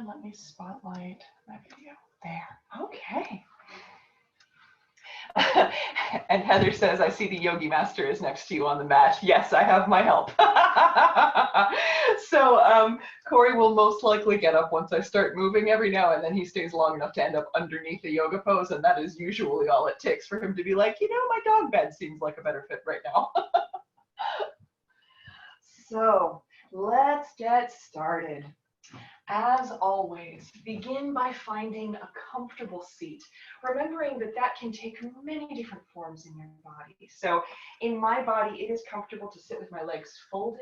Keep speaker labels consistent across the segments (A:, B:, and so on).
A: And let me spotlight my video. There. Okay. And Heather says, I see the yogi master is next to you on the mat. Yes, I have my help. So Corey will most likely get up once I start moving every now and then. He stays long enough to end up underneath a yoga pose, and that is usually all it takes for him to be like, you know, my dog bed seems like a better fit right now. So let's get started. As always, begin by finding a comfortable seat, remembering that that can take many different forms in your body. So in my body, it is comfortable to sit with my legs folded.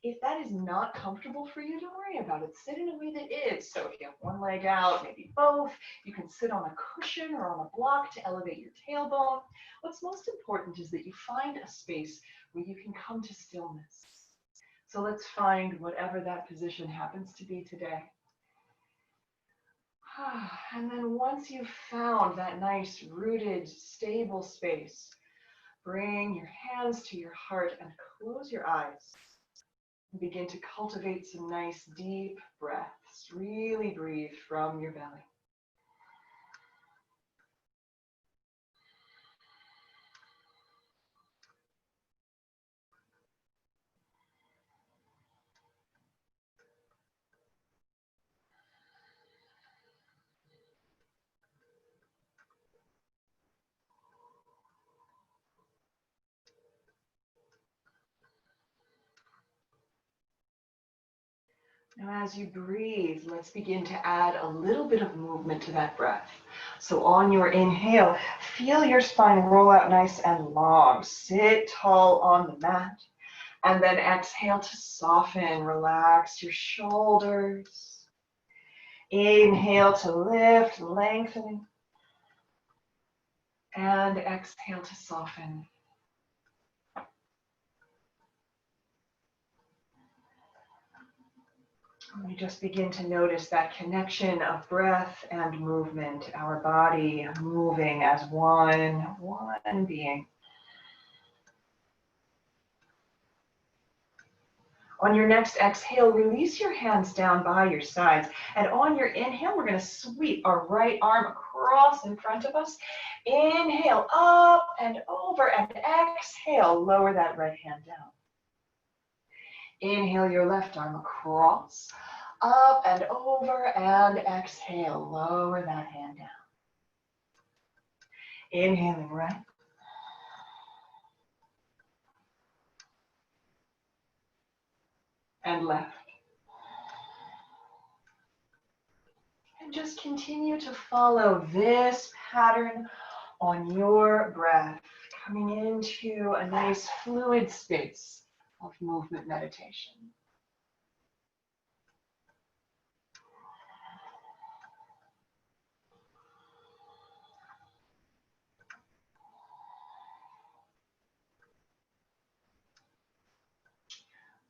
A: If that is not comfortable for you, don't worry about it. Sit in a way that is. So if you have one leg out, maybe both, you can sit on a cushion or on a block to elevate your tailbone. What's most important is that you find a space where you can come to stillness. So let's find whatever that position happens to be today. And then once you've found that nice, rooted, stable space, bring your hands to your heart and close your eyes. And begin to cultivate some nice, deep breaths. Really breathe from your belly. Now as you breathe, let's begin to add a little bit of movement to that breath. So on your inhale, feel your spine roll out nice and long. Sit tall on the mat. And then exhale to soften, relax your shoulders. Inhale to lift, lengthening. And exhale to soften. We just begin to notice that connection of breath and movement, our body moving as one being. On your next exhale, release your hands down by your sides. And on your inhale, we're going to sweep our right arm across in front of us. Inhale, up and over, and exhale, lower that right hand down. Inhale your left arm across, up and over, and exhale, lower that hand down. Inhaling right. And left. And just continue to follow this pattern on your breath, coming into a nice fluid space of movement meditation.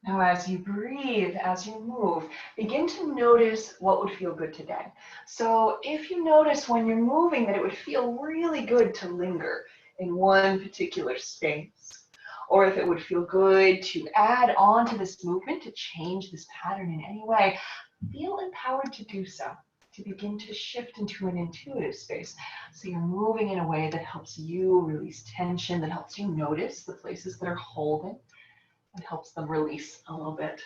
A: Now as you breathe, as you move, begin to notice what would feel good today. So if you notice when you're moving that it would feel really good to linger in one particular space, or if it would feel good to add on to this movement, to change this pattern in any way, feel empowered to do so, to begin to shift into an intuitive space. So you're moving in a way that helps you release tension, that helps you notice the places that are holding, and helps them release a little bit.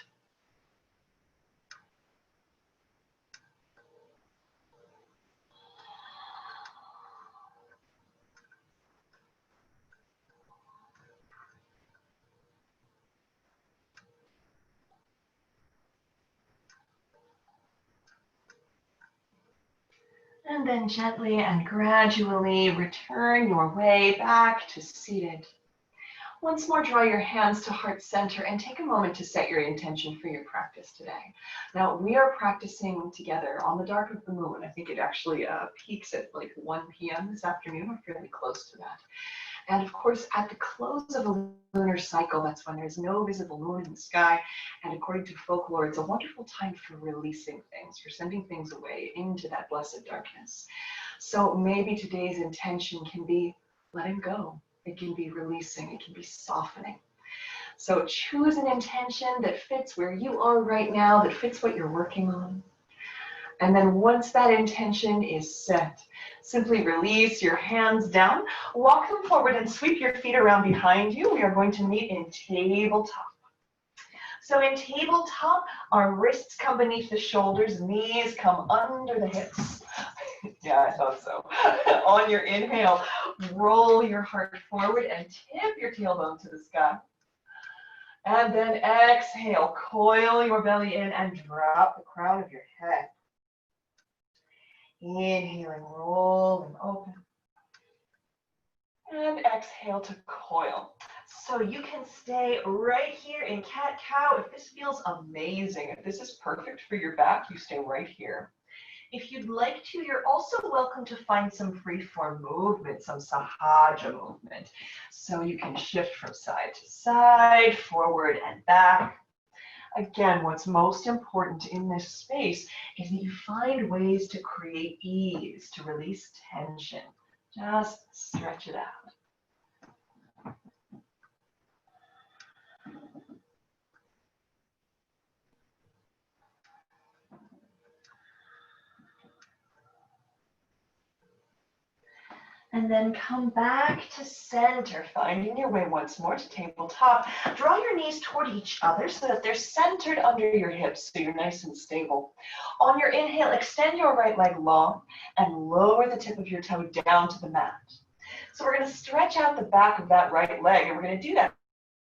A: And then gently and gradually return your way back to seated. Once more, draw your hands to heart center and take a moment to set your intention for your practice today. Now, we are practicing together on the dark of the moon. I think it actually peaks at like 1 p.m. this afternoon. We're fairly close to that. And of course, at the close of a lunar cycle, that's when there's no visible moon in the sky. And according to folklore, it's a wonderful time for releasing things, for sending things away into that blessed darkness. So maybe today's intention can be letting go. It can be releasing, it can be softening. So choose an intention that fits where you are right now, that fits what you're working on. And then once that intention is set, simply release your hands down, walk them forward and sweep your feet around behind you. We are going to meet in tabletop. So in tabletop, our wrists come beneath the shoulders, knees come under the hips. Yeah, I thought so. On your inhale, roll your heart forward and tip your tailbone to the sky. And then exhale, coil your belly in and drop the crown of your head. Inhaling, roll and open. And exhale to coil. So you can stay right here in cat-cow. If this feels amazing, if this is perfect for your back, you stay right here. If you'd like to, you're also welcome to find some free-form movement, some sahaja movement. So you can shift from side to side, forward and back. Again, what's most important in this space is that you find ways to create ease, to release tension. Just stretch it out. And then come back to center, finding your way once more to tabletop. Draw your knees toward each other so that they're centered under your hips, so you're nice and stable. On your inhale, extend your right leg long and lower the tip of your toe down to the mat. So we're going to stretch out the back of that right leg, and we're going to do that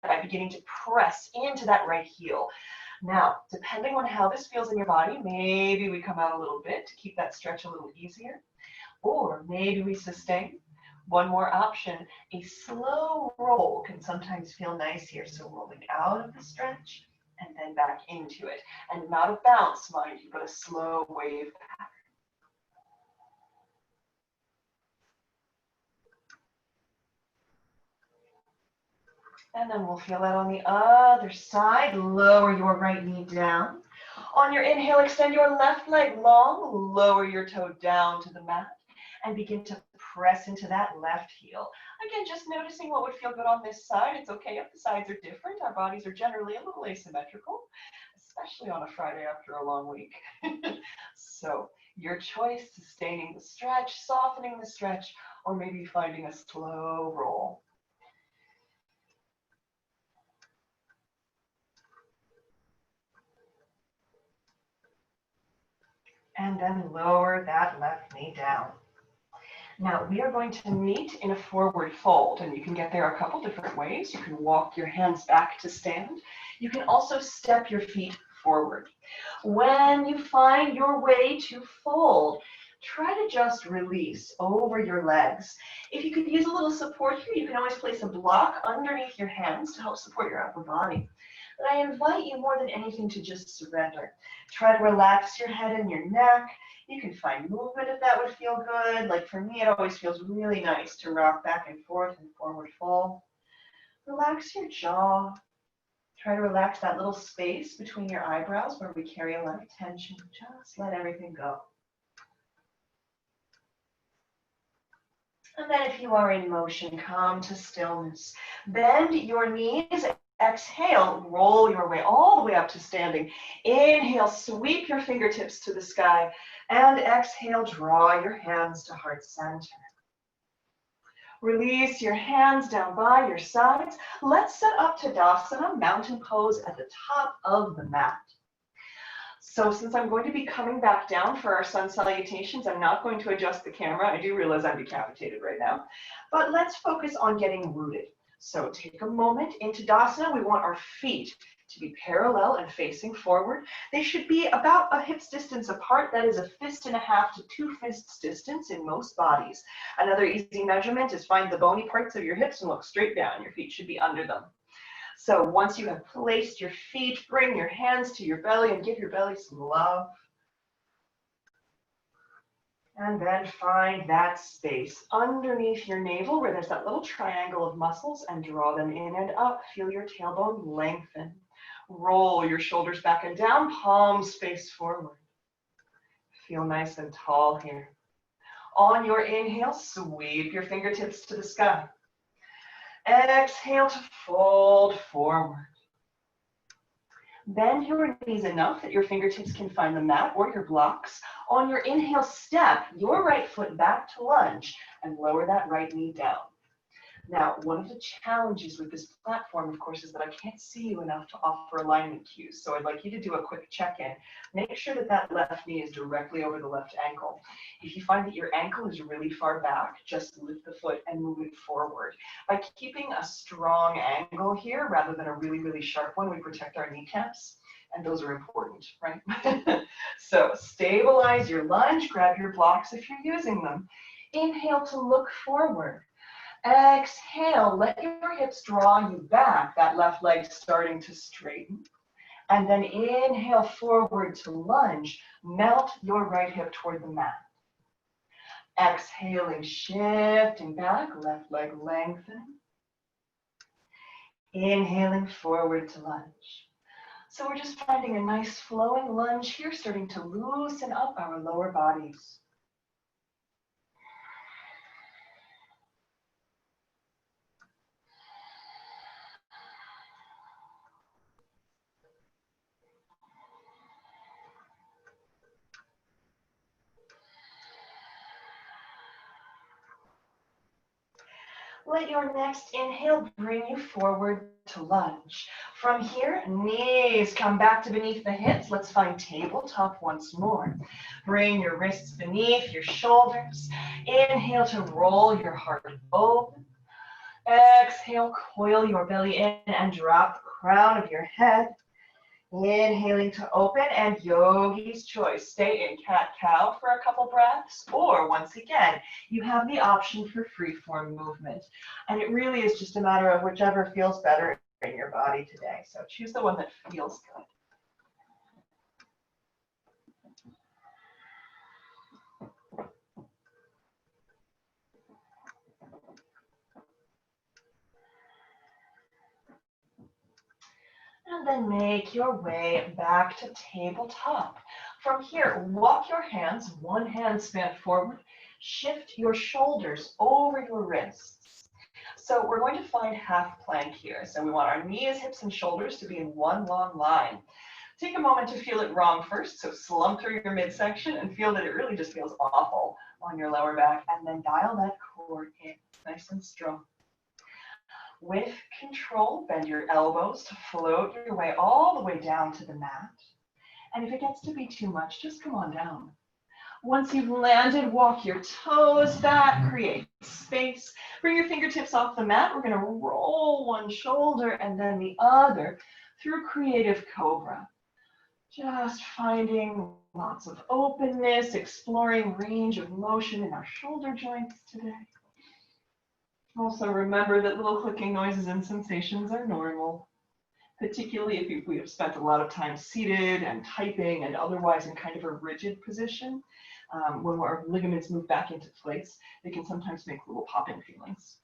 A: by beginning to press into that right heel. Now, depending on how this feels in your body, maybe we come out a little bit to keep that stretch a little easier. Or maybe we sustain. One more option, a slow roll can sometimes feel nice here. So rolling out of the stretch and then back into it. And not a bounce, mind you, but a slow wave pattern. And then we'll feel that on the other side. Lower your right knee down. On your inhale, extend your left leg long. Lower your toe down to the mat. And begin to press into that left heel. Again, just noticing what would feel good on this side. It's okay if the sides are different. Our bodies are generally a little asymmetrical, especially on a Friday after a long week. So your choice, sustaining the stretch, softening the stretch, or maybe finding a slow roll. And then lower that left knee down. Now we are going to meet in a forward fold, and you can get there a couple different ways. You can walk your hands back to stand. You can also step your feet forward. When you find your way to fold, try to just release over your legs. If you could use a little support here, you can always place a block underneath your hands to help support your upper body. But I invite you more than anything to just surrender. Try to relax your head and your neck. You can find movement if that would feel good. Like for me, it always feels really nice to rock back and forth and forward fold. Relax your jaw. Try to relax that little space between your eyebrows where we carry a lot of tension. Just let everything go. And then if you are in motion, come to stillness. Bend your knees. Exhale, roll your way all the way up to standing. Inhale, sweep your fingertips to the sky. And exhale, draw your hands to heart center. Release your hands down by your sides. Let's set up Tadasana, mountain pose at the top of the mat. So since I'm going to be coming back down for our sun salutations, I'm not going to adjust the camera. I do realize I'm decapitated right now. But let's focus on getting rooted. So take a moment in Tadasana. We want our feet to be parallel and facing forward. They should be about a hip's distance apart. That is a fist and a half to 2 fists distance in most bodies. Another easy measurement is find the bony parts of your hips and look straight down. Your feet should be under them. So once you have placed your feet, bring your hands to your belly and give your belly some love. And then find that space underneath your navel where there's that little triangle of muscles and draw them in and up. Feel your tailbone lengthen. Roll your shoulders back and down, palms face forward. Feel nice and tall here. On your inhale, sweep your fingertips to the sky. Exhale to fold forward. Bend your knees enough that your fingertips can find the mat or your blocks. On your inhale, step your right foot back to lunge and lower that right knee down. Now, one of the challenges with this platform, of course, is that I can't see you enough to offer alignment cues. So I'd like you to do a quick check-in. Make sure that that left knee is directly over the left ankle. If you find that your ankle is really far back, just lift the foot and move it forward. By keeping a strong angle here rather than a really, really sharp one, we protect our kneecaps. And those are important, right? So stabilize your lunge, grab your blocks if you're using them. Inhale to look forward. Exhale, let your hips draw you back, that left leg starting to straighten. And then inhale forward to lunge, melt your right hip toward the mat. Exhaling, shifting back, left leg lengthening. Inhaling forward to lunge. So we're just finding a nice flowing lunge here, starting to loosen up our lower bodies. Let your next inhale bring you forward to lunge. From here, knees come back to beneath the hips. Let's find tabletop once more. Bring your wrists beneath your shoulders. Inhale to roll your heart open. Exhale, coil your belly in and drop the crown of your head. Inhaling to open, and yogi's choice. Stay in cat-cow for a couple breaths, or once again, you have the option for free-form movement. And it really is just a matter of whichever feels better in your body today. So choose the one that feels good. And then make your way back to tabletop. From here, walk your hands, one hand span forward, shift your shoulders over your wrists. So we're going to find half plank here. So we want our knees, hips, and shoulders to be in one long line. Take a moment to feel it wrong first. So slump through your midsection and feel that it really just feels awful on your lower back, and then dial that core in nice and strong. With control, bend your elbows to float your way all the way down to the mat. And if it gets to be too much, just come on down. Once you've landed, walk your toes back, create space. Bring your fingertips off the mat. We're going to roll one shoulder and then the other through creative cobra. Just finding lots of openness, exploring range of motion in our shoulder joints today. Also remember that little clicking noises and sensations are normal, particularly if we have spent a lot of time seated and typing and otherwise in kind of a rigid position. When our ligaments move back into place, they can sometimes make little pop-in feelings.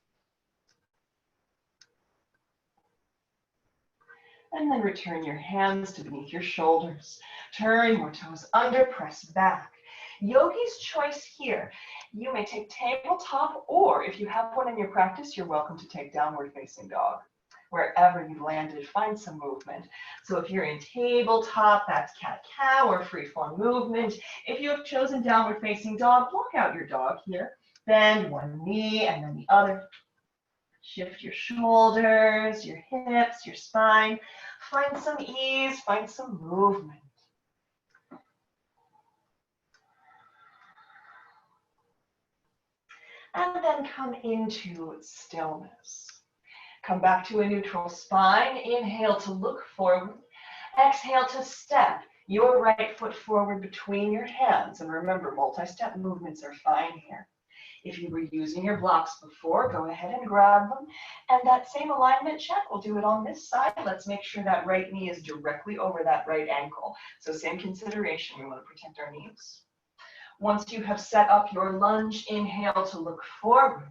A: And then return your hands to beneath your shoulders. Turn your toes under, press back. Yogi's choice here. You may take tabletop, or if you have one in your practice, you're welcome to take downward facing dog. Wherever you've landed, find some movement. So if you're in tabletop, that's cat-cow or free-form movement. If you have chosen downward facing dog, block out your dog here. Bend one knee and then the other. Shift your shoulders, your hips, your spine. Find some ease, find some movement. And then come into stillness. Come back to a neutral spine. Inhale to look forward. Exhale to step your right foot forward between your hands. And remember, multi-step movements are fine here. If you were using your blocks before, go ahead and grab them. And that same alignment check, we'll do it on this side. Let's make sure that right knee is directly over that right ankle. So same consideration, we want to protect our knees. Once you have set up your lunge, inhale to look forward.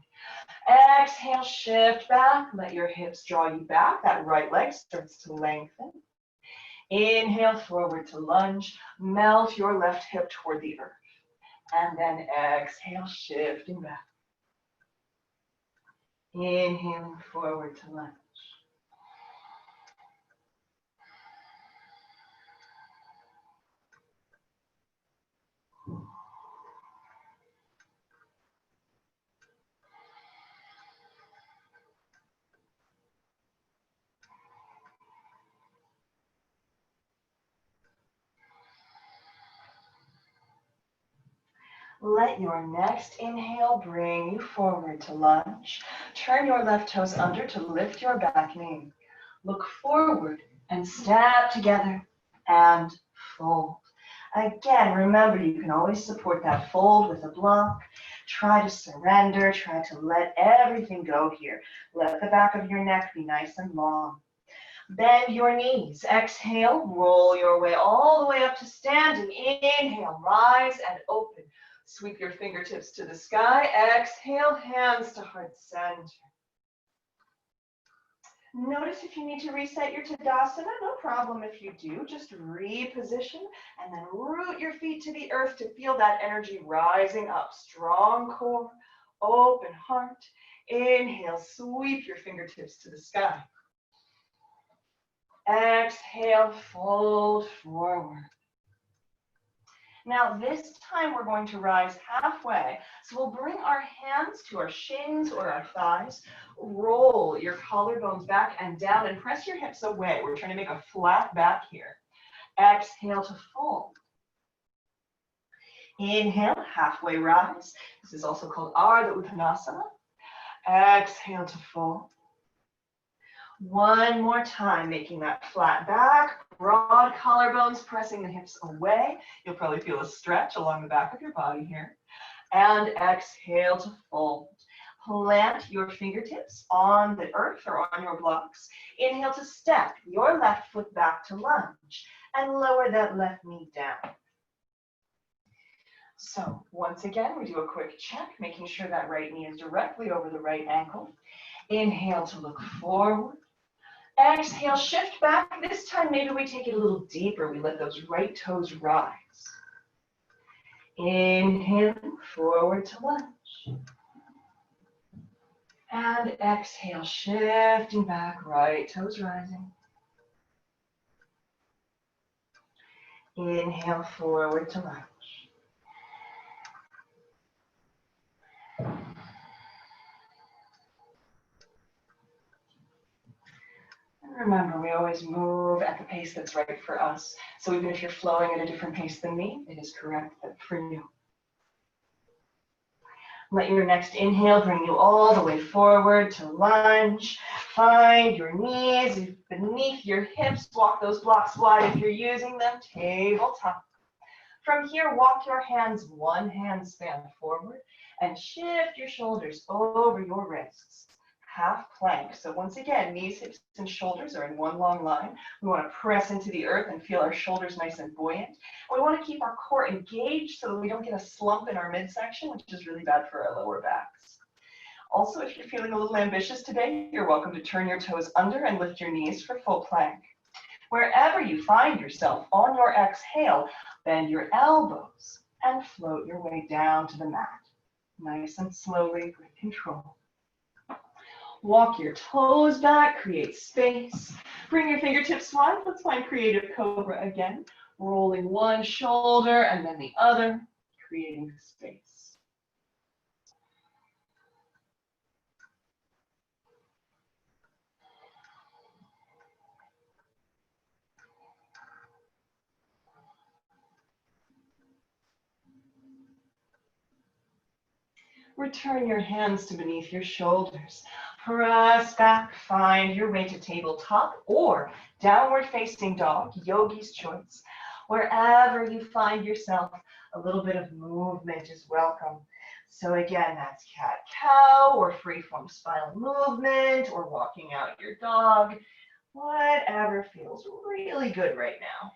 A: Exhale, shift back. Let your hips draw you back. That right leg starts to lengthen. Inhale forward to lunge. Melt your left hip toward the earth. And then exhale, shifting back. Inhaling forward to lunge. Let your next inhale bring you forward to lunge. Turn your left toes under to lift your back knee. Look forward and step together and fold. Again, remember you can always support that fold with a block. Try to surrender, try to let everything go here. Let the back of your neck be nice and long. Bend your knees. Exhale, roll your way all the way up to standing. Inhale, rise and open. Sweep your fingertips to the sky. Exhale, hands to heart center. Notice if you need to reset your Tadasana, no problem if you do. Just reposition and then root your feet to the earth to feel that energy rising up. Strong core, open heart. Inhale, sweep your fingertips to the sky. Exhale, fold forward. Now this time we're going to rise halfway. So we'll bring our hands to our shins or our thighs. Roll your collarbones back and down and press your hips away. We're trying to make a flat back here. Exhale to fold. Inhale, halfway rise. This is also called Ardha Uttanasana. Exhale to fold. One more time, making that flat back, broad collarbones, pressing the hips away. You'll probably feel a stretch along the back of your body here. And exhale to fold. Plant your fingertips on the earth or on your blocks. Inhale to step your left foot back to lunge and lower that left knee down. So once again, we do a quick check, making sure that right knee is directly over the right ankle. Inhale to look forward. Exhale, shift back. This time, maybe we take it a little deeper. We let those right toes rise. Inhale, forward to lunge. And exhale, shifting back, right toes rising. Inhale, forward to lunge. Remember, we always move at the pace that's right for us. So even if you're flowing at a different pace than me, it is correct for you. Let your next inhale bring you all the way forward to lunge. Find your knees beneath your hips. Walk those blocks wide if you're using them. Tabletop. From here, walk your hands one hand span forward and shift your shoulders over your wrists. Half plank. So once again, knees, hips, and shoulders are in one long line. We want to press into the earth and feel our shoulders nice and buoyant. We want to keep our core engaged so that we don't get a slump in our midsection, which is really bad for our lower backs. Also, if you're feeling a little ambitious today, you're welcome to turn your toes under and lift your knees for full plank. Wherever you find yourself, on your exhale, bend your elbows and float your way down to the mat. Nice and slowly with control. Walk your toes back, create space. Bring your fingertips wide. Let's find creative cobra again. Rolling one shoulder and then the other, creating space. Return your hands to beneath your shoulders. Press back, find your way to tabletop or downward facing dog, yogi's choice. Wherever you find yourself, a little bit of movement is welcome. So again, that's cat-cow or free-form spinal movement or walking out your dog, whatever feels really good right now.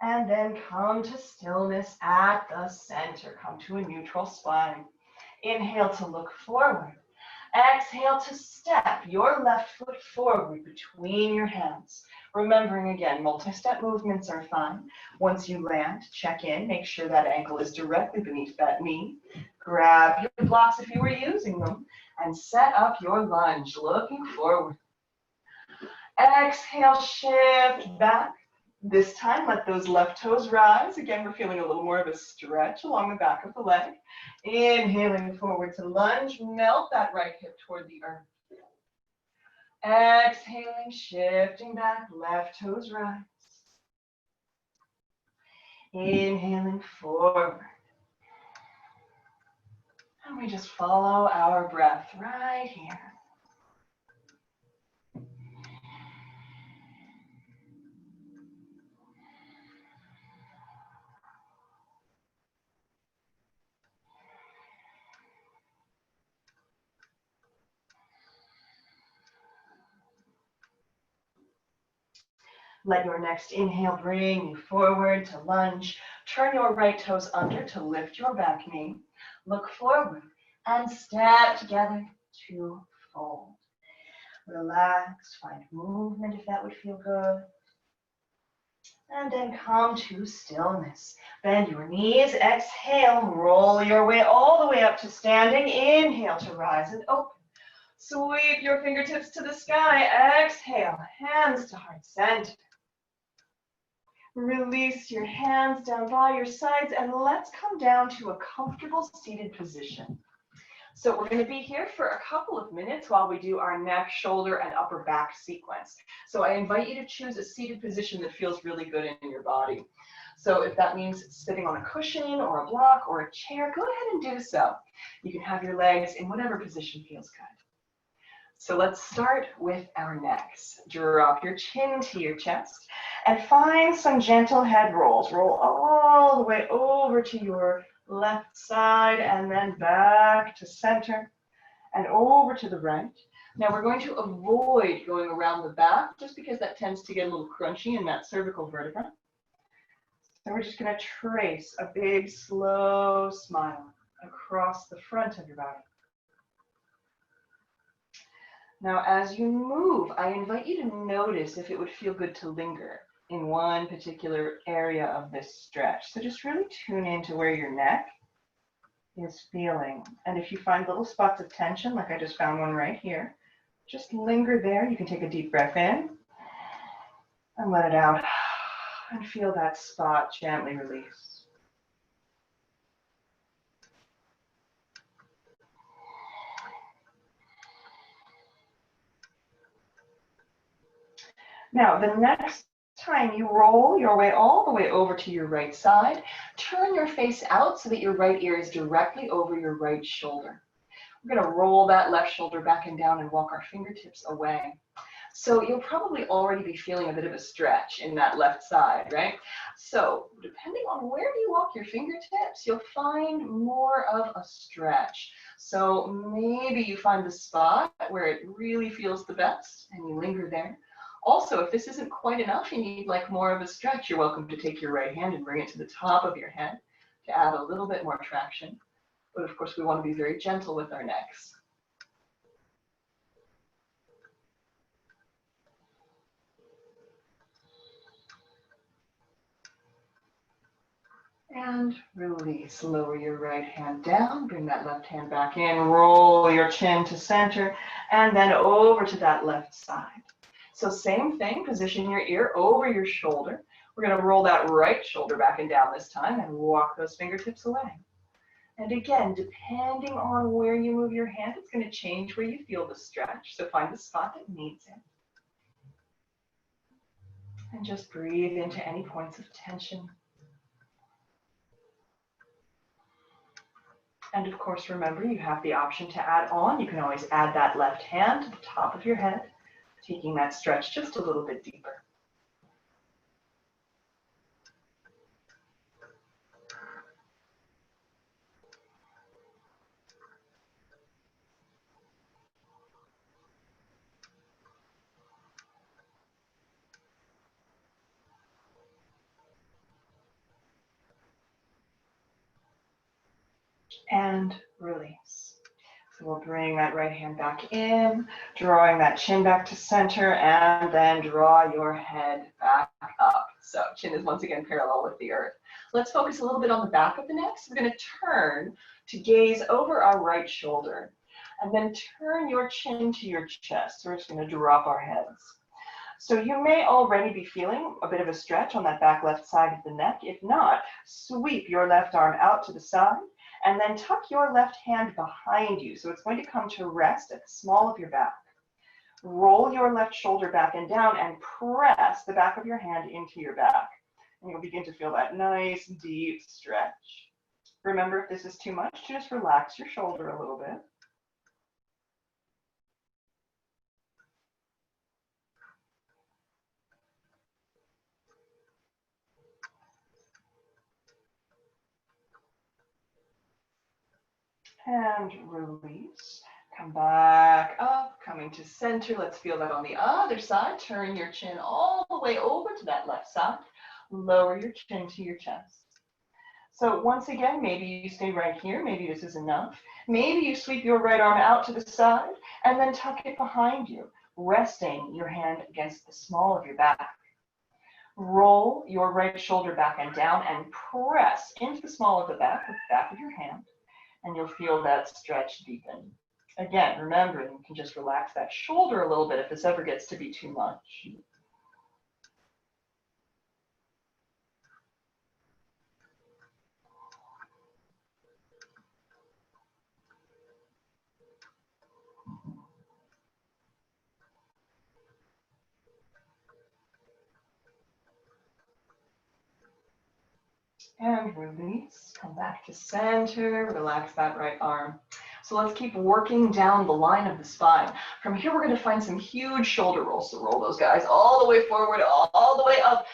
A: And then come to stillness at the center. Come to a neutral spine. Inhale to look forward. Exhale to step your left foot forward between your hands. Remembering again, multi-step movements are fine. Once you land, check in, make sure that ankle is directly beneath that knee. Grab your blocks if you were using them and set up your lunge, looking forward. Exhale, shift back. This time, let those left toes rise. Again, we're feeling a little more of a stretch along the back of the leg. Inhaling forward to lunge, melt that right hip toward the earth. Exhaling, shifting back, left toes rise. Inhaling forward. And we just follow our breath right here. Let your next inhale bring you forward to lunge. Turn your right toes under to lift your back knee. Look forward and step together to fold. Relax, find movement if that would feel good. And then come to stillness. Bend your knees, exhale, roll your way all the way up to standing. Inhale to rise and open. Sweep your fingertips to the sky. Exhale, hands to heart center. Release your hands down by your sides and let's come down to a comfortable seated position. So we're going to be here for a couple of minutes while we do our neck, shoulder, and upper back sequence. So I invite you to choose a seated position that feels really good in your body. So if that means sitting on a cushion or a block or a chair, go ahead and do so. You can have your legs in whatever position feels good. So let's start with our necks. Drop your chin to your chest and find some gentle head rolls. Roll all the way over to your left side and then back to center and over to the right. Now we're going to avoid going around the back just because that tends to get a little crunchy in that cervical vertebra. So we're just going to trace a big, slow smile across the front of your body. Now, as you move, I invite you to notice if it would feel good to linger in one particular area of this stretch. So just really tune into where your neck is feeling. And if you find little spots of tension, like I just found one right here, just linger there. You can take a deep breath in and let it out and feel that spot gently release. Now, the next time you roll your way all the way over to your right side, turn your face out so that your right ear is directly over your right shoulder. We're going to roll that left shoulder back and down and walk our fingertips away. So you'll probably already be feeling a bit of a stretch in that left side, right? So depending on where you walk your fingertips, you'll find more of a stretch. So maybe you find the spot where it really feels the best and you linger there. Also, if this isn't quite enough, you need like more of a stretch, you're welcome to take your right hand and bring it to the top of your head to add a little bit more traction. But of course, we want to be very gentle with our necks. And release. Lower your right hand down, bring that left hand back in, roll your chin to center, and then over to that left side. So same thing, position your ear over your shoulder. We're going to roll that right shoulder back and down this time and walk those fingertips away. And again, depending on where you move your hand, it's going to change where you feel the stretch. So find the spot that needs it. And just breathe into any points of tension. And of course, remember, you have the option to add on. You can always add that left hand to the top of your head, taking that stretch just a little bit deeper. And release. So we'll bring that right hand back in, drawing that chin back to center, and then draw your head back up. So chin is once again parallel with the earth. Let's focus a little bit on the back of the neck. So we're going to turn to gaze over our right shoulder, and then turn your chin to your chest. So we're just going to drop our heads. So you may already be feeling a bit of a stretch on that back left side of the neck. If not, sweep your left arm out to the side, and then tuck your left hand behind you. So it's going to come to rest at the small of your back. Roll your left shoulder back and down and press the back of your hand into your back. And you'll begin to feel that nice, deep stretch. Remember, if this is too much, just relax your shoulder a little bit. And release. Come back up, coming to center. Let's feel that on the other side. Turn your chin all the way over to that left side. Lower your chin to your chest. So once again, maybe you stay right here. Maybe this is enough. Maybe you sweep your right arm out to the side and then tuck it behind you, resting your hand against the small of your back. Roll your right shoulder back and down and press into the small of the back with the back of your hand, and you'll feel that stretch deepen. Again, remember, you can just relax that shoulder a little bit if this ever gets to be too much. And release, come back to center, relax that right arm. So let's keep working down the line of the spine. From here, we're going to find some huge shoulder rolls. So roll those guys all the way forward, all the way up.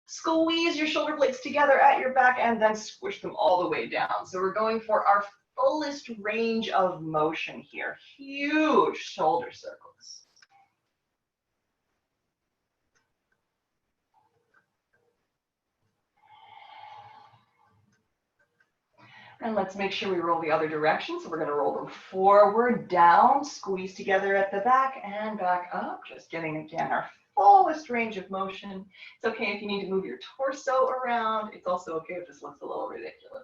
A: Squeeze your shoulder blades together at your back and then squish them all the way down. So we're going for our fullest range of motion here. Huge shoulder circles. And let's make sure we roll the other direction. So we're going to roll them forward, down, squeeze together at the back and back up. Just getting, again, our fullest range of motion. It's okay if you need to move your torso around. It's also okay if this looks a little ridiculous.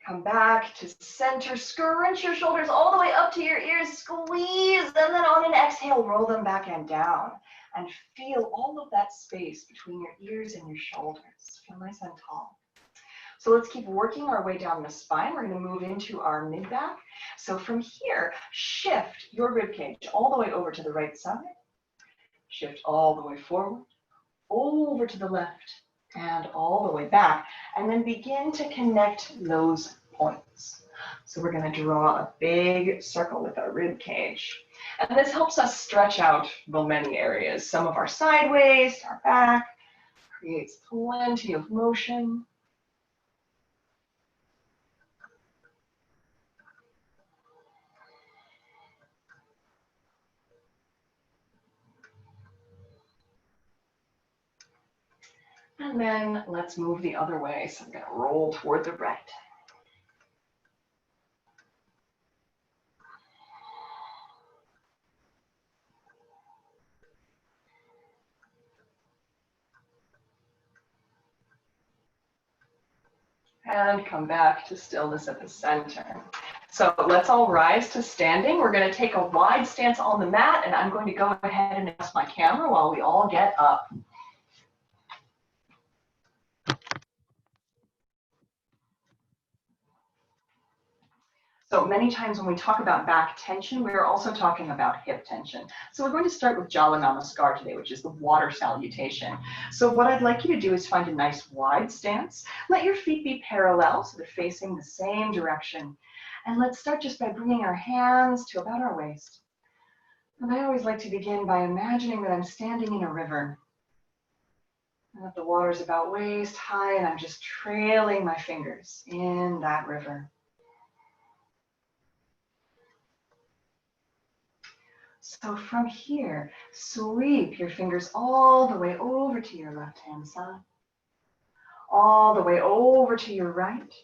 A: Come back to center, scrunch your shoulders all the way up to your ears, squeeze, and then on an exhale, roll them back and down. And feel all of that space between your ears and your shoulders. Feel nice and tall. So let's keep working our way down the spine. We're going to move into our mid-back. So from here, shift your ribcage all the way over to the right side. Shift all the way forward, over to the left, and all the way back. And then begin to connect those points. So we're going to draw a big circle with our ribcage. And this helps us stretch out the many areas. Some of our sideways, our back, creates plenty of motion. And then let's move the other way. So I'm going to roll toward the right. And come back to stillness at the center. So let's all rise to standing. We're going to take a wide stance on the mat, and I'm going to go ahead and adjust my camera while we all get up. So many times when we talk about back tension, we're also talking about hip tension. So we're going to start with Jala Namaskar today, which is the water salutation. So what I'd like you to do is find a nice wide stance. Let your feet be parallel, so they're facing the same direction. And let's start just by bringing our hands to about our waist. And I always like to begin by imagining that I'm standing in a river. And that the water's about waist high, and I'm just trailing my fingers in that river. So from here, sweep your fingers all the way over to your left-hand side, all the way over to your right,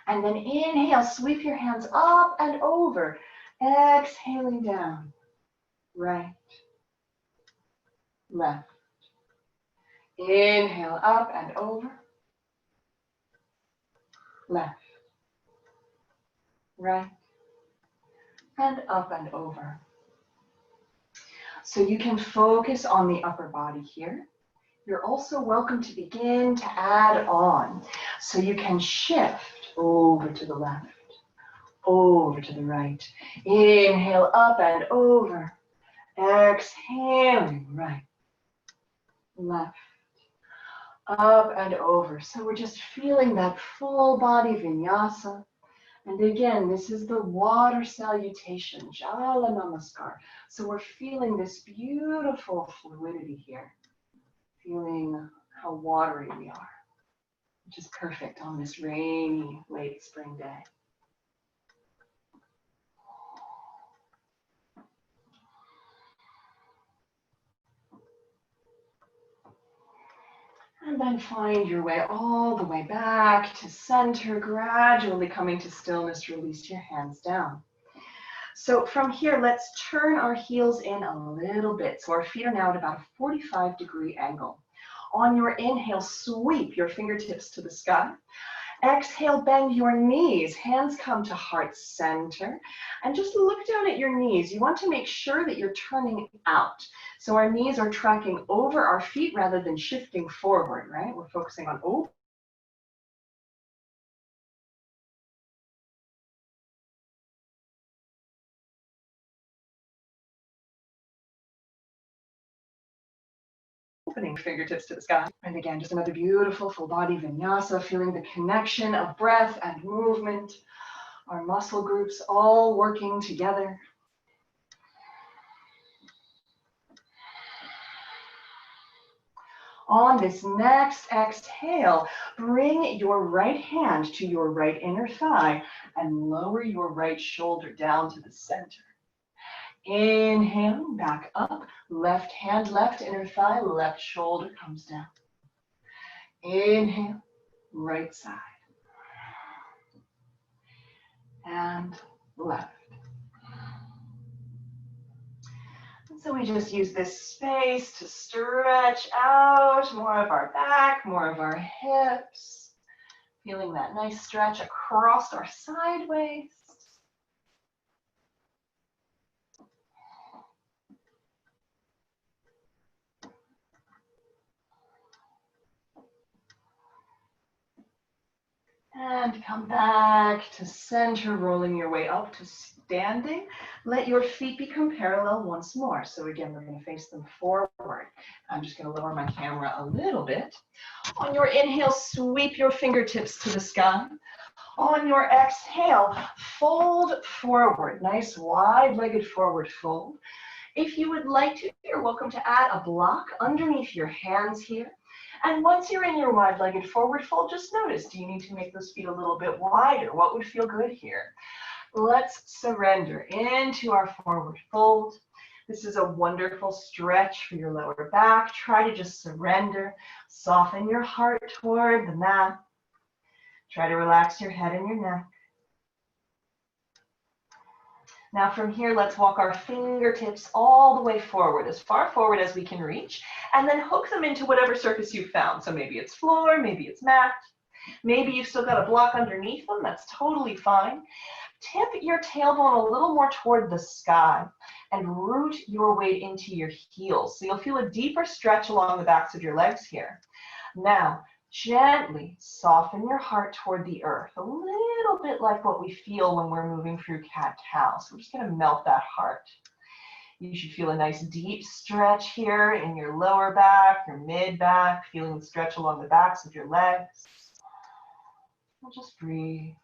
A: and then inhale, sweep your hands up and over, exhaling down, right, left. Inhale up and over, left, right, and up and over. So you can focus on the upper body here. You're also welcome to begin to add on. So you can shift over to the left, over to the right. Inhale up and over, Exhaling, right, left, up and over. So we're just feeling that full body vinyasa. And again, this is the water salutation, Jala Namaskar. So we're feeling this beautiful fluidity here, feeling how watery we are, which is perfect on this rainy late spring day. And then find your way all the way back to center, gradually coming to stillness. Release your hands down. So from here, let's turn our heels in a little bit. So our feet are now at about a 45-degree angle. On your inhale, sweep your fingertips to the sky. Exhale, bend your knees. Hands come to heart center. And just look down at your knees. You want to make sure that you're turning out. So our knees are tracking over our feet rather than shifting forward, right? We're focusing on opening fingertips to the sky. And again, just another beautiful full body vinyasa, feeling the connection of breath and movement. Our muscle groups all working together. On this next exhale, bring your right hand to your right inner thigh and lower your right shoulder down to the center. Inhale, back up, left hand, left inner thigh, left shoulder comes down. Inhale, right side. And left. So we just use this space to stretch out more of our back, more of our hips. Feeling that nice stretch across our side waist. And come back to center, rolling your way up to standing. Let your feet become parallel once more. So again, we're going to face them forward. I'm just going to lower my camera a little bit. On your inhale, sweep your fingertips to the sky. On your exhale, fold forward. Nice wide-legged forward fold. If you would like to, you're welcome to add a block underneath your hands here. And once you're in your wide-legged forward fold, just notice, do you need to make those feet a little bit wider? What would feel good here? Let's surrender into our forward fold. This is a wonderful stretch for your lower back. Try to just surrender. Soften your heart toward the mat. Try to relax your head and your neck. Now from here, let's walk our fingertips all the way forward, as far forward as we can reach, and then hook them into whatever surface you found. So maybe it's floor, maybe it's mat, maybe you've still got a block underneath them. That's totally fine. Tip your tailbone a little more toward the sky and root your weight into your heels. So you'll feel a deeper stretch along the backs of your legs here. Now, gently soften your heart toward the earth, a little bit like what we feel when we're moving through cat-cow. So we're just going to melt that heart. You should feel a nice deep stretch here in your lower back, your mid-back, feeling the stretch along the backs of your legs. And just breathe.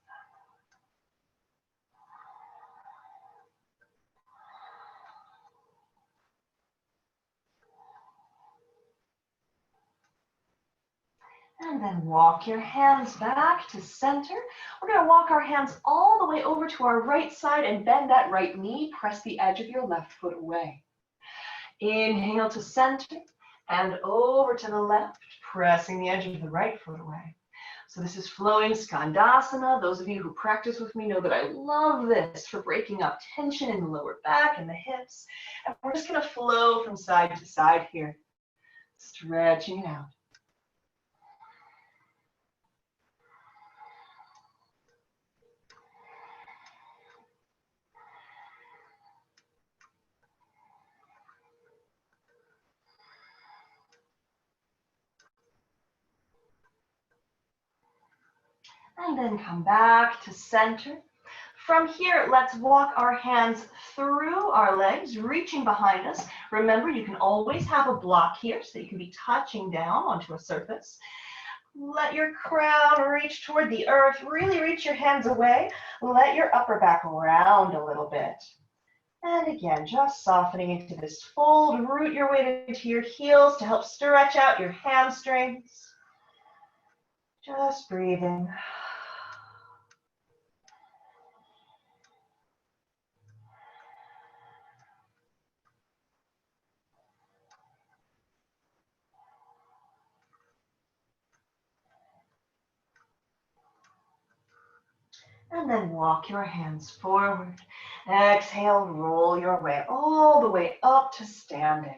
A: And then walk your hands back to center. We're going to walk our hands all the way over to our right side and bend that right knee. Press the edge of your left foot away. Inhale to center and over to the left, pressing the edge of the right foot away. So this is flowing Skandasana. Those of you who practice with me know that I love this for breaking up tension in the lower back and the hips. And we're just going to flow from side to side here, stretching it out. And then come back to center. From here, let's walk our hands through our legs, reaching behind us. Remember, you can always have a block here so you can be touching down onto a surface. Let your crown reach toward the earth. Really reach your hands away. Let your upper back round a little bit. And again, just softening into this fold. Root your weight into your heels to help stretch out your hamstrings. Just breathing. And then walk your hands forward. Exhale, roll your way all the way up to standing.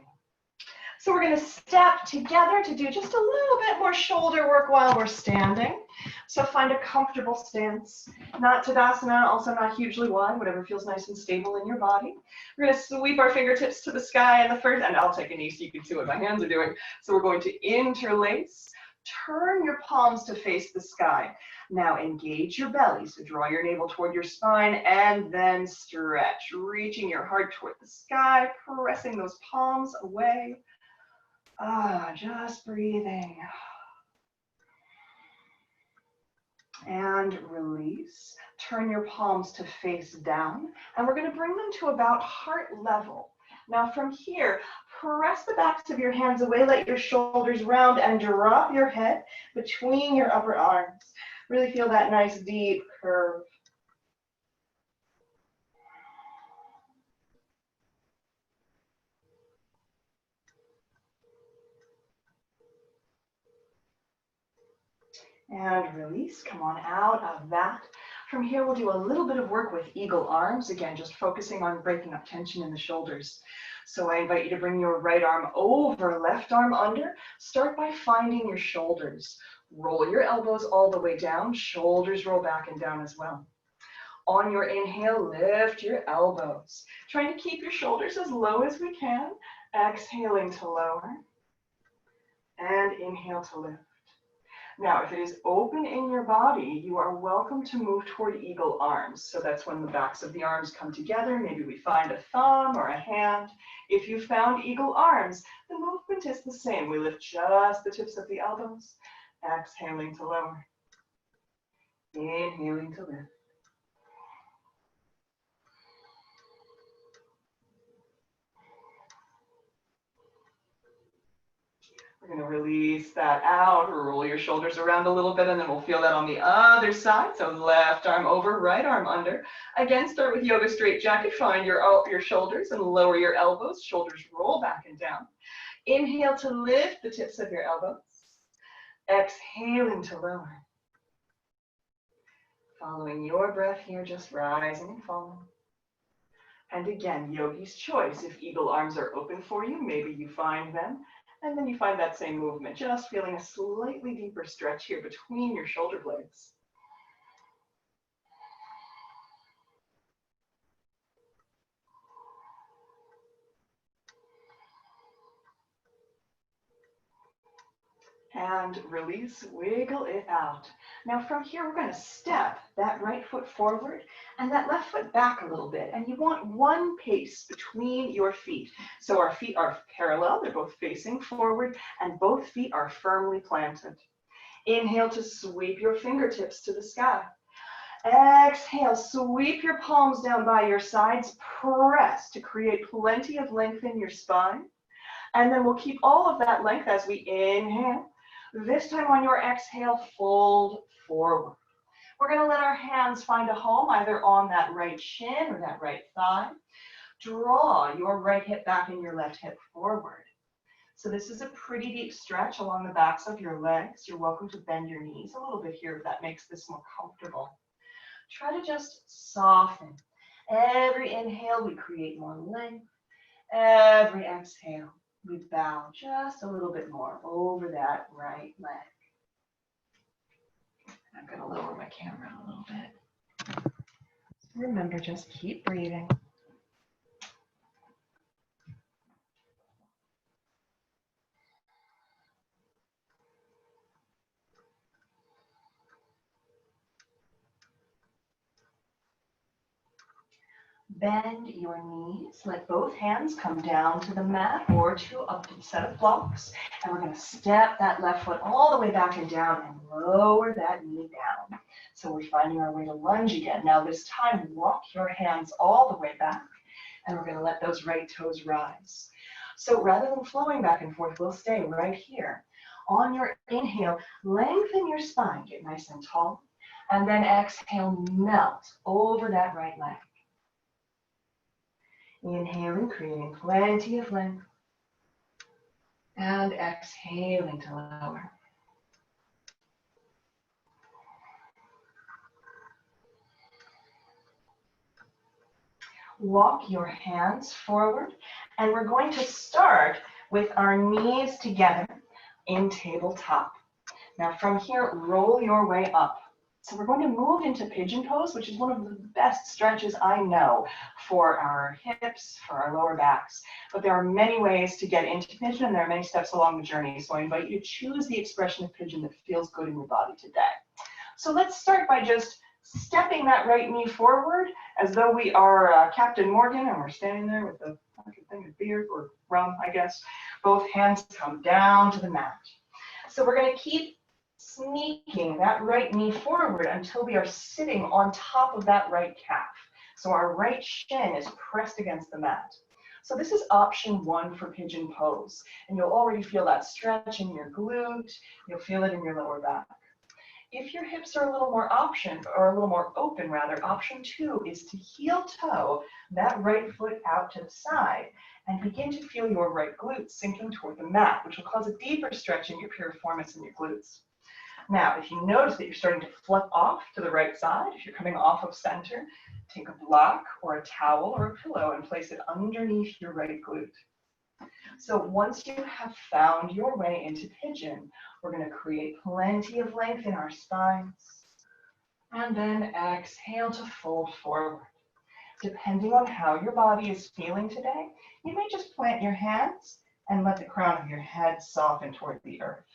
A: So we're going to step together to do just a little bit more shoulder work while we're standing. So find a comfortable stance. Not Tadasana, also not hugely wide, whatever feels nice and stable in your body. We're going to sweep our fingertips to the sky in the first, and I'll take a knee so you can see what my hands are doing. So we're going to interlace. Turn your palms to face the sky. Now engage your belly, so draw your navel toward your spine and then stretch, reaching your heart toward the sky, pressing those palms away. Just breathing. And release. Turn your palms to face down, and we're going to bring them to about heart level. Now from here, press the backs of your hands away, let your shoulders round, and drop your head between your upper arms. Really feel that nice deep curve. And release, come on out of that. From here, we'll do a little bit of work with eagle arms. Again, just focusing on breaking up tension in the shoulders. So I invite you to bring your right arm over, left arm under. Start by finding your shoulders. Roll your elbows all the way down. Shoulders roll back and down as well. On your inhale, lift your elbows. Trying to keep your shoulders as low as we can. Exhaling to lower. And inhale to lift. Now, if it is open in your body, you are welcome to move toward eagle arms. So that's when the backs of the arms come together. Maybe we find a thumb or a hand. If you found eagle arms, the movement is the same. We lift just the tips of the elbows, exhaling to lower, inhaling to lift. We're going to release that out, roll your shoulders around a little bit, and then we'll feel that on the other side. So left arm over, right arm under. Again, start with yoga straight jacket. Find your shoulders and lower your elbows. Shoulders roll back and down. Inhale to lift the tips of your elbows. Exhaling to lower. Following your breath here, just rising and falling. And again, yogi's choice. If eagle arms are open for you, maybe you find them. And then you find that same movement, just feeling a slightly deeper stretch here between your shoulder blades. And release, wiggle it out. Now from here, we're going to step that right foot forward and that left foot back a little bit. And you want one pace between your feet. So our feet are parallel, they're both facing forward, and both feet are firmly planted. Inhale to sweep your fingertips to the sky. Exhale, sweep your palms down by your sides, press to create plenty of length in your spine. And then we'll keep all of that length as we inhale. This time on your exhale, fold forward. We're going to let our hands find a home either on that right shin or that right thigh. Draw your right hip back and your left hip forward. So this is a pretty deep stretch along the backs of your legs. You're welcome to bend your knees a little bit here if that makes this more comfortable. Try to just soften. Every inhale, we create more length. Every exhale, we bow just a little bit more over that right leg. I'm going to lower my camera a little bit. Remember, just keep breathing. Bend your knees. Let both hands come down to the mat or to a set of blocks. And we're going to step that left foot all the way back and down and lower that knee down. So we're finding our way to lunge again. Now this time, walk your hands all the way back. And we're going to let those right toes rise. So rather than flowing back and forth, we'll stay right here. On your inhale, lengthen your spine. Get nice and tall. And then exhale, melt over that right leg. Inhaling, creating plenty of length. And exhaling to lower. Walk your hands forward, and we're going to start with our knees together in tabletop. Now from here, roll your way up. So we're going to move into pigeon pose, which is one of the best stretches I know for our hips, for our lower backs. But there are many ways to get into pigeon, and there are many steps along the journey. So I invite you to choose the expression of pigeon that feels good in your body today. So let's start by just stepping that right knee forward as though we are Captain Morgan and we're standing there with a thing of beer or rum, I guess. Both hands come down to the mat. So we're going to keep sneaking that right knee forward until we are sitting on top of that right calf. So our right shin is pressed against the mat. So this is option 1 for pigeon pose. And you'll already feel that stretch in your glute. You'll feel it in your lower back. If your hips are a little more open, option 2 is to heel toe that right foot out to the side and begin to feel your right glutes sinking toward the mat, which will cause a deeper stretch in your piriformis and your glutes. Now, if you notice that you're starting to flip off to the right side, if you're coming off of center, take a block or a towel or a pillow and place it underneath your right glute. So once you have found your way into pigeon, we're going to create plenty of length in our spines. And then exhale to fold forward. Depending on how your body is feeling today, you may just plant your hands and let the crown of your head soften toward the earth.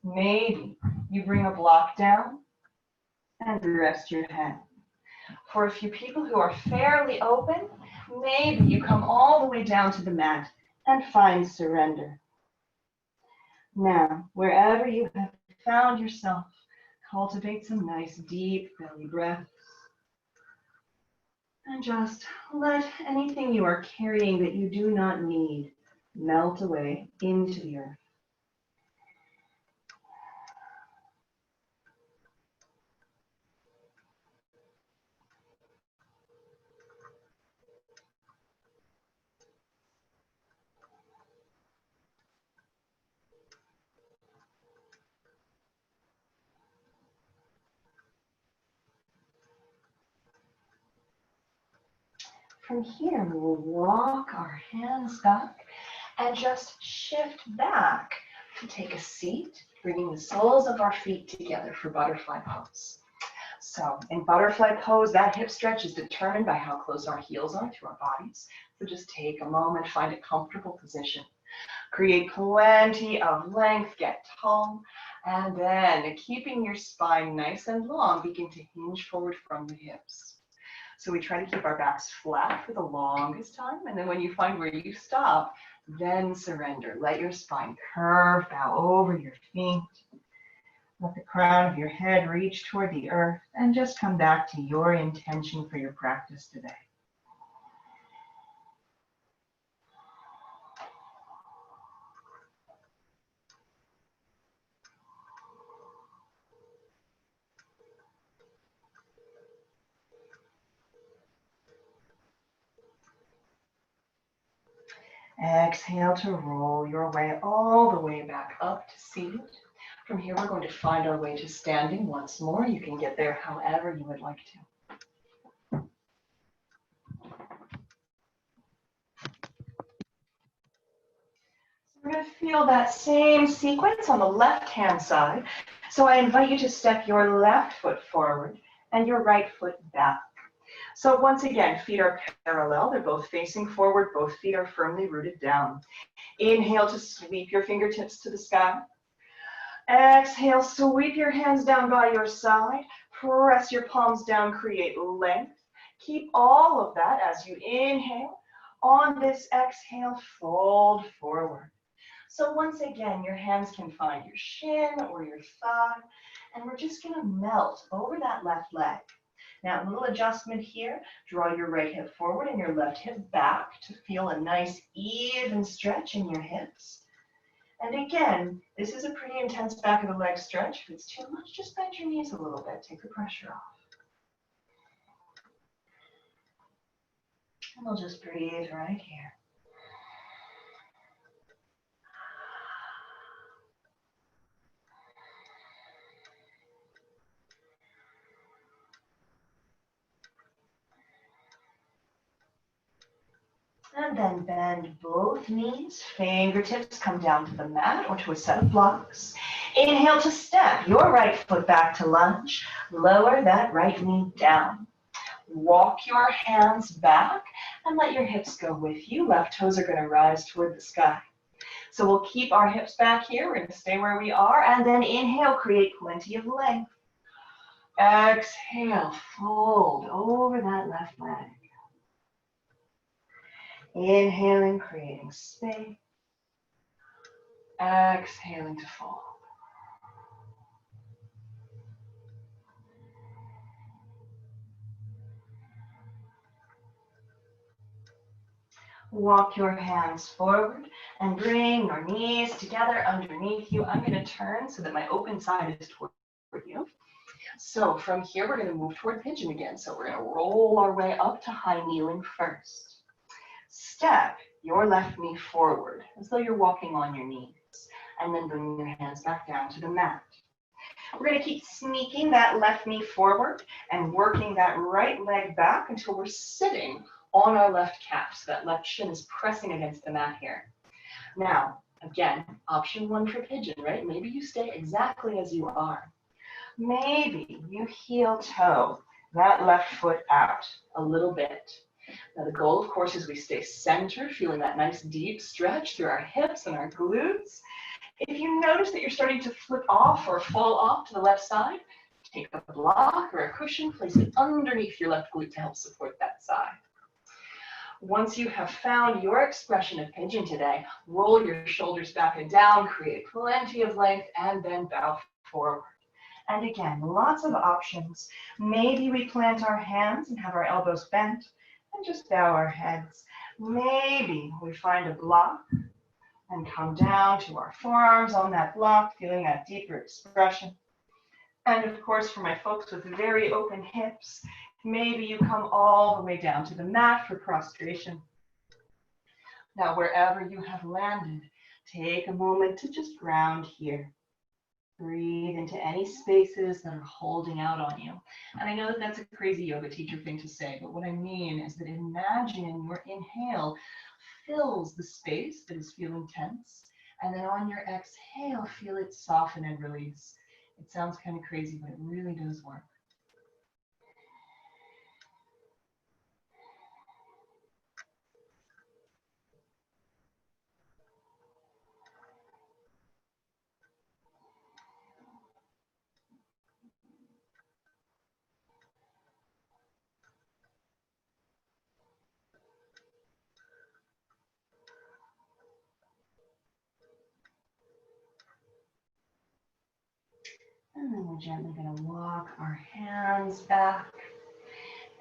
A: Maybe you bring a block down and rest your head. For a few people who are fairly open, maybe you come all the way down to the mat and find surrender. Now, wherever you have found yourself, cultivate some nice deep belly breaths. And just let anything you are carrying that you do not need melt away into the earth. From here, we will walk our hands back and just shift back to take a seat, bringing the soles of our feet together for butterfly pose. So in butterfly pose, that hip stretch is determined by how close our heels are to our bodies. So just take a moment, find a comfortable position. Create plenty of length, get tall, and then keeping your spine nice and long, begin to hinge forward from the hips. So we try to keep our backs flat for the longest time, and then when you find where you stop, then surrender. Let your spine curve, bow over your feet. Let the crown of your head reach toward the earth, and just come back to your intention for your practice today. Exhale to roll your way all the way back up to seated. From here, we're going to find our way to standing once more. You can get there however you would like to. We're going to feel that same sequence on the left-hand side. So I invite you to step your left foot forward and your right foot back. So once again, feet are parallel. They're both facing forward. Both feet are firmly rooted down. Inhale to sweep your fingertips to the sky. Exhale, sweep your hands down by your side. Press your palms down, create length. Keep all of that as you inhale. On this exhale, fold forward. So once again, your hands can find your shin or your thigh, and we're just gonna melt over that left leg. Now, a little adjustment here. Draw your right hip forward and your left hip back to feel a nice even stretch in your hips. And again, this is a pretty intense back of the leg stretch. If it's too much, just bend your knees a little bit. Take the pressure off. And we'll just breathe right here. And then bend both knees, fingertips come down to the mat or to a set of blocks. Inhale to step your right foot back to lunge. Lower that right knee down. Walk your hands back and let your hips go with you. Left toes are going to rise toward the sky. So we'll keep our hips back here. We're going to stay where we are. And then inhale, create plenty of length. Exhale, fold over that left leg. Inhaling, creating space. Exhaling to fold. Walk your hands forward and bring your knees together underneath you. I'm going to turn so that my open side is toward you. So from here, we're going to move toward pigeon again. So we're going to roll our way up to high kneeling first. Step your left knee forward as though you're walking on your knees. And then bring your hands back down to the mat. We're going to keep sneaking that left knee forward and working that right leg back until we're sitting on our left calf. So that left shin is pressing against the mat here. Now, again, option one for pigeon, right? Maybe you stay exactly as you are. Maybe you heel toe that left foot out a little bit. Now the goal, of course, is we stay centered, feeling that nice deep stretch through our hips and our glutes. If you notice that you're starting to flip off or fall off to the left side, take a block or a cushion, place it underneath your left glute to help support that side. Once you have found your expression of pigeon today, roll your shoulders back and down, create plenty of length, and then bow forward. And again, lots of options. Maybe we plant our hands and have our elbows bent and just bow our heads. Maybe we find a block and come down to our forearms on that block, feeling that deeper expression. And of course, for my folks with very open hips, maybe you come all the way down to the mat for prostration. Now, wherever you have landed, take a moment to just ground here. Breathe into any spaces that are holding out on you. And I know that that's a crazy yoga teacher thing to say, but what I mean is that imagine your inhale fills the space that is feeling tense, and then on your exhale, feel it soften and release. It sounds kind of crazy, but it really does work. And then we're gently going to walk our hands back.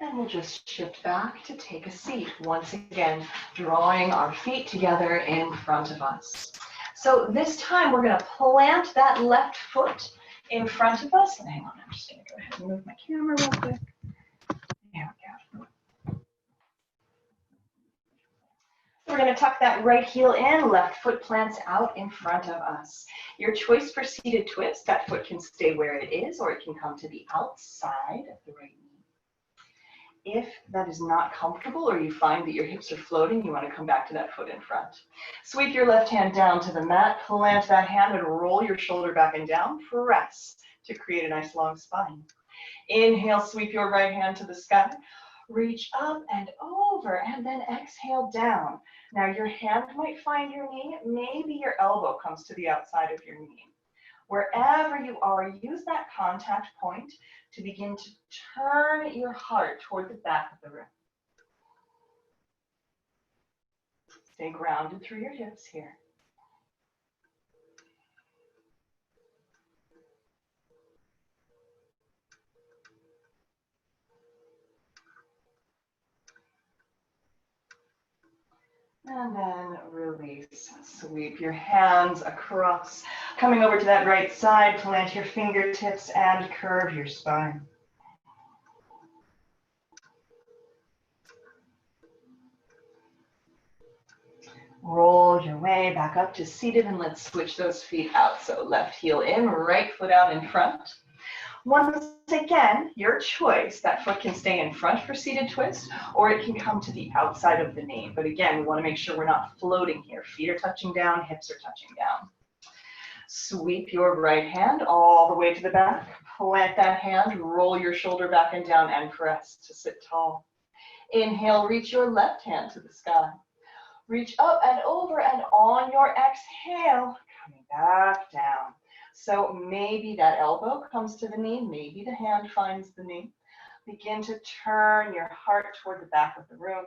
A: And we'll just shift back to take a seat. Once again, drawing our feet together in front of us. So this time we're going to plant that left foot in front of us. And hang on, I'm just going to go ahead and move my camera real quick. There we go. We're going to tuck that right heel in, left foot plants out in front of us. Your choice for seated twist, that foot can stay where it is or it can come to the outside of the right knee. If that is not comfortable or you find that your hips are floating, you want to come back to that foot in front. Sweep your left hand down to the mat, plant that hand and roll your shoulder back and down. Press to create a nice long spine. Inhale, sweep your right hand to the sky. Reach up and over, and then exhale down. Now your hand might find your knee. Maybe your elbow comes to the outside of your knee. Wherever you are, use that contact point to begin to turn your heart toward the back of the room. Stay grounded through your hips here. And then release. Sweep your hands across. Coming over to that right side, plant your fingertips and curve your spine. Roll your way back up to seated, and let's switch those feet out. So left heel in, right foot out in front. Once again, your choice. That foot can stay in front for seated twist, or it can come to the outside of the knee. But again, we want to make sure we're not floating here. Feet are touching down, hips are touching down. Sweep your right hand all the way to the back. Plant that hand, roll your shoulder back and down, and press to sit tall. Inhale, reach your left hand to the sky. Reach up and over, and on your exhale, coming back down. So maybe that elbow comes to the knee, maybe the hand finds the knee. Begin to turn your heart toward the back of the room,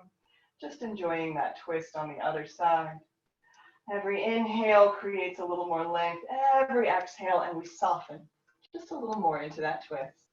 A: just enjoying that twist on the other side. Every inhale creates a little more length. Every exhale, and we soften just a little more into that twist.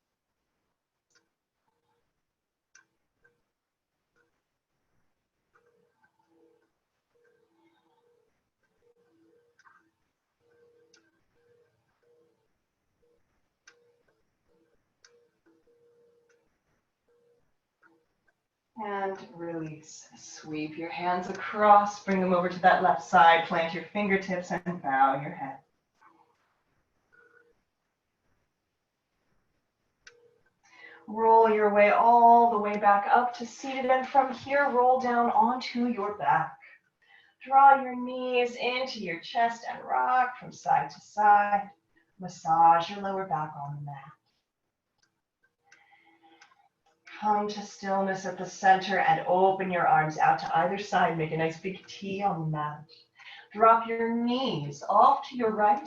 A: And release. Sweep your hands across, bring them over to that left side, plant your fingertips and bow your head. Roll your way all the way back up to seated, and from here, roll down onto your back. Draw your knees into your chest and rock from side to side. Massage your lower back on the mat. Come to stillness at the center and open your arms out to either side. Make a nice big T on the mat. Drop your knees off to your right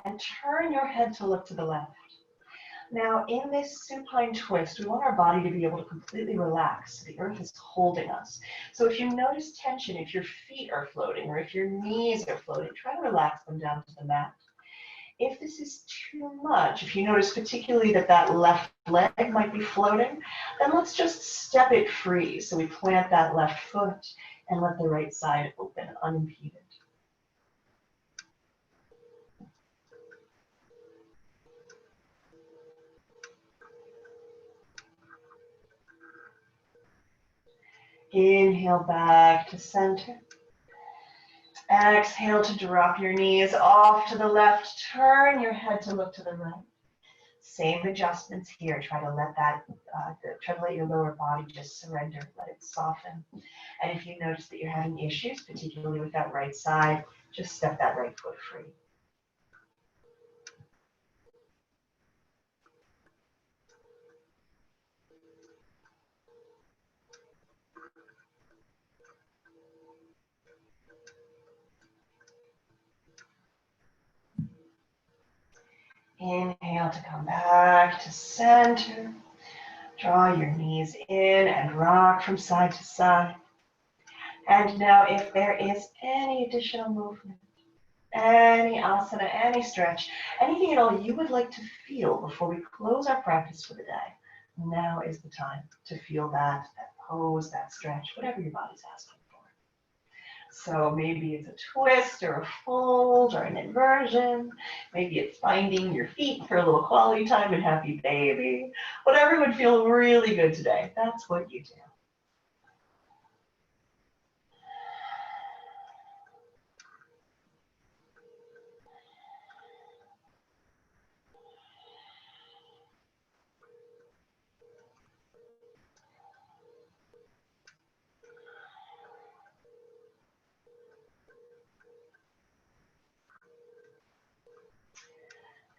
A: and turn your head to look to the left. Now in this supine twist, we want our body to be able to completely relax. The earth is holding us. So if you notice tension, if your feet are floating or if your knees are floating, try to relax them down to the mat. If this is too much, if you notice particularly that that left leg might be floating, then let's just step it free. So we plant that left foot and let the right side open unimpeded. Inhale back to center. Exhale to drop your knees off to the left. Turn your head to look to the right. Same adjustments here. Try to let that, try to let your lower body just surrender, let it soften. And if you notice that you're having issues, particularly with that right side, just step that right foot free. Inhale to come back to center. Draw your knees in and rock from side to side. And now if there is any additional movement, any asana, any stretch, anything at all you would like to feel before we close our practice for the day, now is the time to feel that pose, that stretch, whatever your body's asking for. So maybe it's a twist or a fold or an inversion. Maybe it's finding your feet for a little quality time and happy baby. Whatever would feel really good today, that's what you do.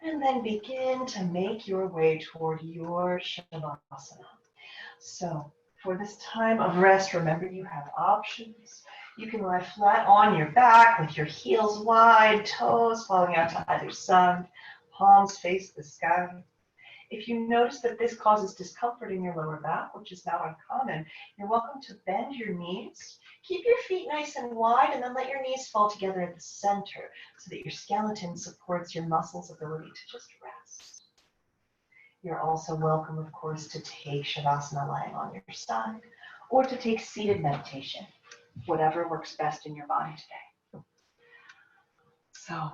A: And then begin to make your way toward your Shavasana. So for this time of rest, remember you have options. You can lie flat on your back with your heels wide, toes falling out to either side. palms face the sky. If you notice that this causes discomfort in your lower back, which is not uncommon, you're welcome to bend your knees. Keep your feet nice and wide, and then let your knees fall together at the center so that your skeleton supports your muscles' ability to just rest. You're also welcome, of course, to take Shavasana lying on your side, or to take seated meditation, whatever works best in your body today. So,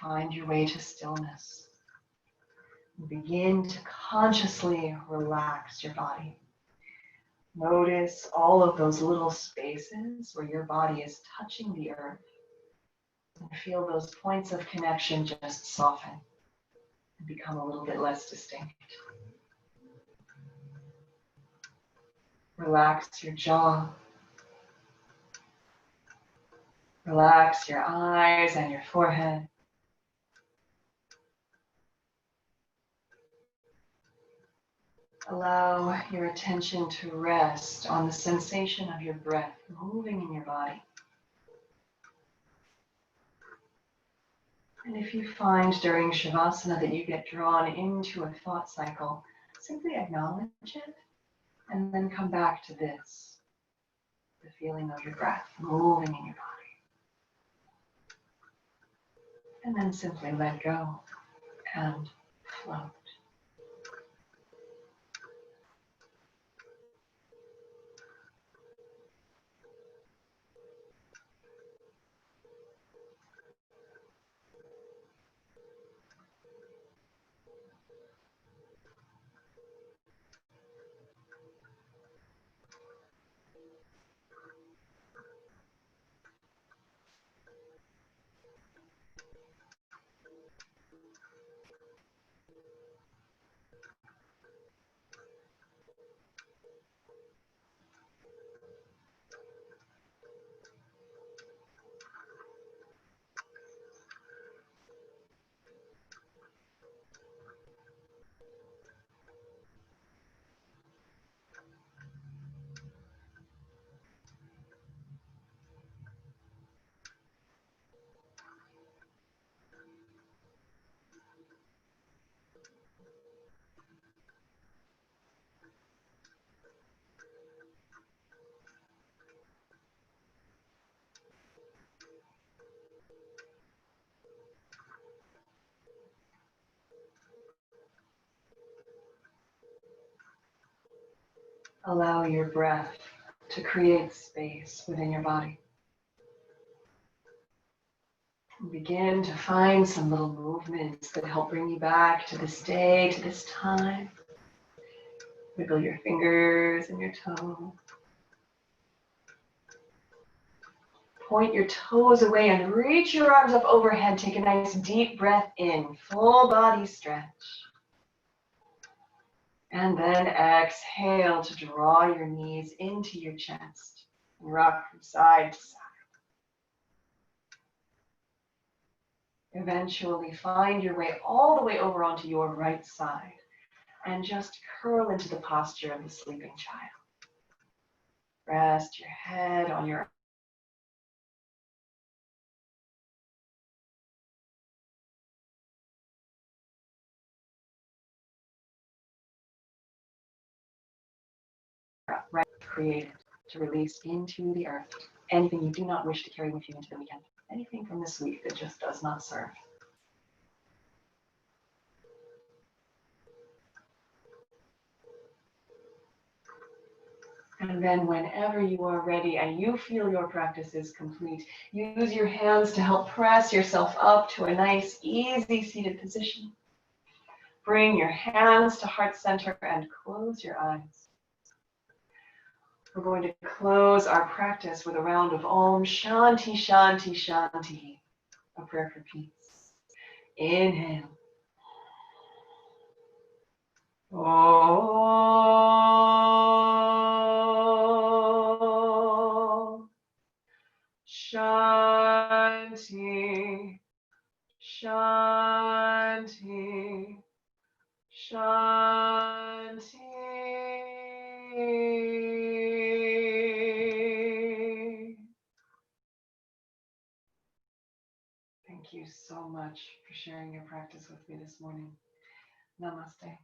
A: find your way to stillness. Begin to consciously relax your body. Notice all of those little spaces where your body is touching the earth. And feel those points of connection just soften and become a little bit less distinct. Relax your jaw. Relax your eyes and your forehead. Allow your attention to rest on the sensation of your breath moving in your body. And if you find during Shavasana that you get drawn into a thought cycle, simply acknowledge it and then come back to this, the feeling of your breath moving in your body. And then simply let go and float. Allow your breath to create space within your body. And begin to find some little movements that help bring you back to this day, to this time. Wiggle your fingers and your toes. Point your toes away and reach your arms up overhead. Take a nice deep breath in, full body stretch. And then exhale to draw your knees into your chest. Rock from side to side. Eventually find your way all the way over onto your right side and just curl into the posture of the sleeping child. Rest your head on your right created to release into the earth anything you do not wish to carry with you into the weekend. Anything from this week that just does not serve. And then whenever you are ready and you feel your practice is complete, use your hands to help press yourself up to a nice, easy seated position. Bring your hands to heart center and close your eyes. We're going to close our practice with a round of Om Shanti Shanti Shanti, a prayer for peace. Inhale. Om Shanti Shanti Shanti. Thank you so much for sharing your practice with me this morning. Namaste.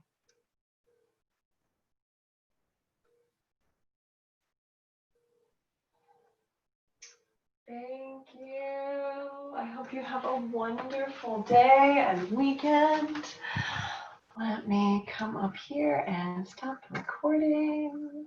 A: Thank you. I hope you have a wonderful day and weekend. Let me come up here and stop recording.